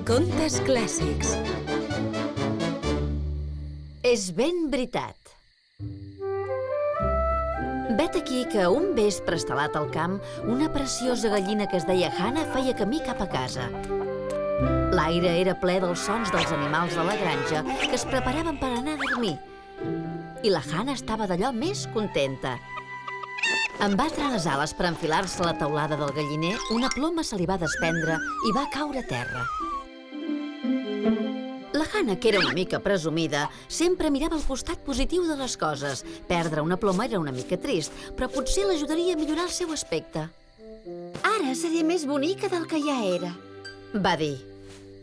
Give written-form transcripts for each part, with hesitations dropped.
Contes clàssics. És ben veritat. Vet aquí que un vespre instal·lat al camp, una preciosa gallina que es deia Hannah feia camí cap a casa. L'aire era ple dels sons dels animals de la granja que es preparaven per anar a dormir. I la Hannah estava d'allò més contenta. En batre les ales per enfilar-se a la teulada del galliner, una ploma se li va desprendre i va caure a terra. La Hannah, que era una mica presumida, sempre mirava el costat positiu de les coses. Perdre una ploma era una mica trist, però potser l'ajudaria a millorar el seu aspecte. Ara seré més bonica del que ja era, va dir.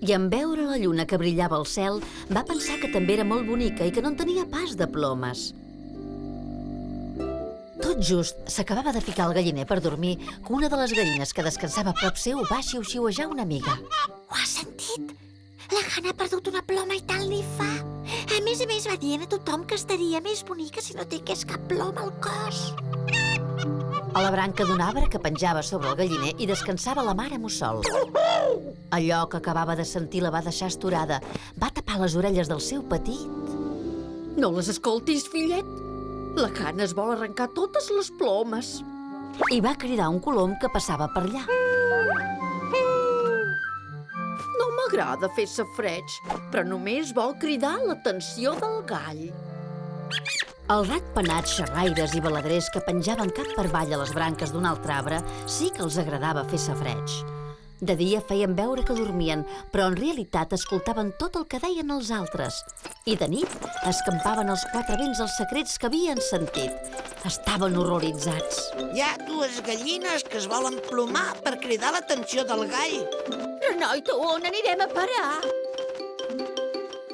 I en veure la lluna que brillava al cel, va pensar que també era molt bonica i que no en tenia pas de plomes. Tot just s'acabava de ficar al galliner per dormir que una de les gallines que descansava a prop seu va xiu-xiuejar una mica. Ho has sentit? La Hannah ha perdut una ploma i tal li fa. A més va dient a tothom que estaria més bonica si no tingués cap ploma al cos. A la branca d'un arbre que penjava sobre el galliner hi descansava la mare mussol. Allò que acabava de sentir la va deixar esturada. Va tapar les orelles del seu petit. No les escoltis, fillet. La Hannah es vol arrencar totes les plomes. I va cridar un colom que passava per allà. No m'agrada fer safareig, però només vol cridar l'atenció del gall. Els ratpenats, xerraires i baladrers que penjaven cap per avall a les branques d'un altre arbre sí que els agradava fer safareig. De dia feien veure que dormien, però en realitat escoltaven tot el que deien els altres. I de nit escampaven als quatre vents els secrets que havien sentit. Estaven horroritzats. Hi ha dues gallines que es volen plomar per cridar l'atenció del gall. Renoito, on anirem a parar?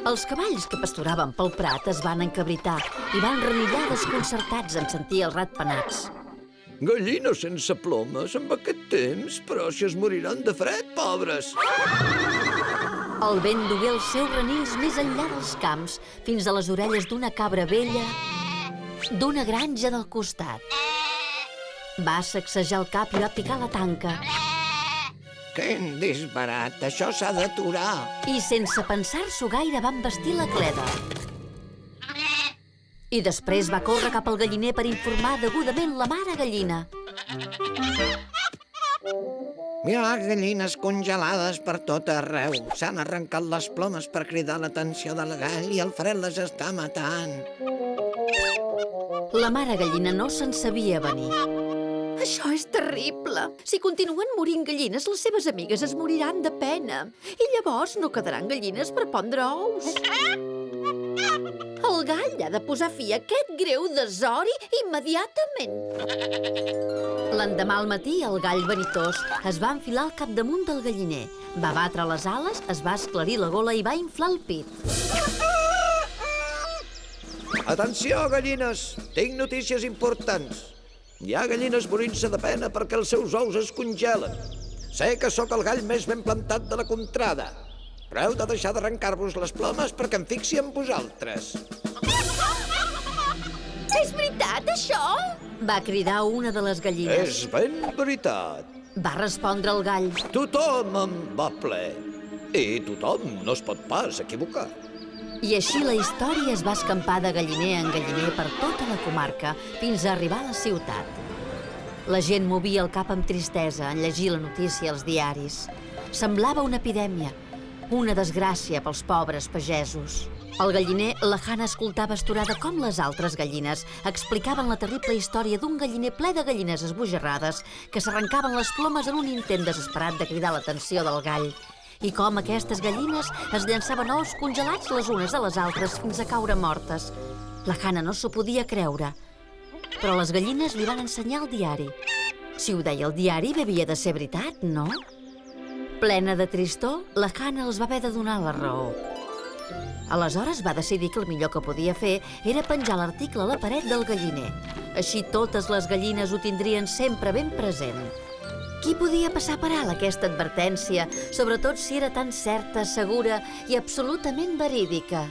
Els cavalls que pasturaven pel prat es van encabritar i van renillar desconcertats en sentir els ratpenats. Gallines sense plomes amb aquest temps, però si es moriran de fred, pobres! El vent dugué els seus renills més enllà dels camps, fins a les orelles d'una cabra vella d'una granja del costat. Va sacsejar el cap i va picar la tanca. Quin disbarat, això s'ha d'aturar. I sense pensar-s'ho gaire van vestir la cleda. I després va córrer cap al galliner per informar degudament la mare gallina. Hi ha gallines congelades per tot arreu. S'han arrencat les plomes per cridar l'atenció del gall i el fred les està matant. La mare gallina no se'n sabia venir. Això és terrible. Si continuen morint gallines, les seves amigues es moriran de pena. I llavors no quedaran gallines per pondre ous. El gall ha de posar fi a aquest greu desori immediatament. L'endemà al matí, el gall vanitós es va enfilar al capdamunt del galliner. Va batre les ales, es va esclarir la gola i va inflar el pit. Atenció, gallines! Tinc notícies importants. Hi ha gallines morint-se de pena perquè els seus ous es congelen. Sé que sóc el gall més ben plantat de la contrada, però heu de deixar d'arrencar-vos les plomes perquè em fixi en vosaltres. És veritat, això? Va cridar una de les gallines. És ben veritat. Va respondre el gall. Tothom em va ple. I tothom no es pot pas equivocar. I així la història es va escampar de galliner en galliner per tota la comarca fins a arribar a la ciutat. La gent movia el cap amb tristesa en llegir la notícia als diaris. Semblava una epidèmia, una desgràcia pels pobres pagesos. El galliner, la Hannah escoltava esturada com les altres gallines explicaven la terrible història d'un galliner ple de gallines esbojarrades que s'arrencaven les plomes en un intent desesperat de cridar l'atenció del gall. I com aquestes gallines es llançaven ous congelats les unes a les altres fins a caure mortes. La Hannah no s'ho podia creure, però les gallines li van ensenyar el diari. Si ho deia el diari, bé havia de ser veritat, no? Plena de tristor, la Hannah els va haver de donar la raó. Aleshores va decidir que el millor que podia fer era penjar l'article a la paret del galliner. Així totes les gallines ho tindrien sempre ben present. Qui podia passar per alt aquesta advertència, sobretot si era tan certa, segura i absolutament verídica?